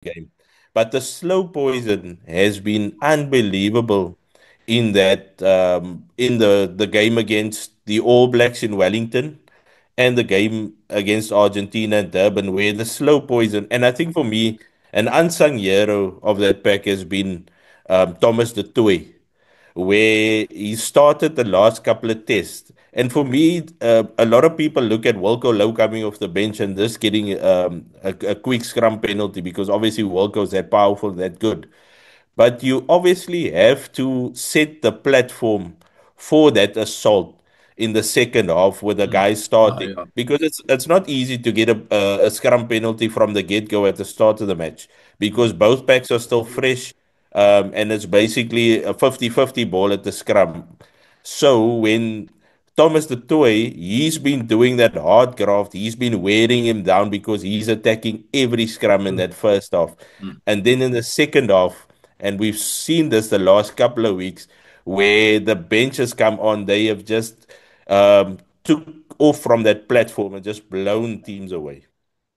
game. But the slow poison has been unbelievable in that in the game against the All Blacks in Wellington and the game against Argentina and Durban, where the slow poison, and I think for me, an unsung hero of that pack has been Thomas de Toey, where he started the last couple of tests. And for me, a lot of people look at Wilco Low coming off the bench and this getting a quick scrum penalty because obviously Wilco's that powerful, that good. But you obviously have to set the platform for that assault in the second half with the Mm. guys Ah, starting ja. because it's not easy to get a scrum penalty from the get-go at the start of the match because both packs are still fresh, and it's basically a 50-50 ball at the scrum. So when Thomas the Toy, he's been doing that hard graft. He's been wearing him down because he's attacking every scrum in Mm. that first half. Mm. And then in the second half, and we've seen this the last couple of weeks, where the benches come on, they have just took off from that platform and just blown teams away.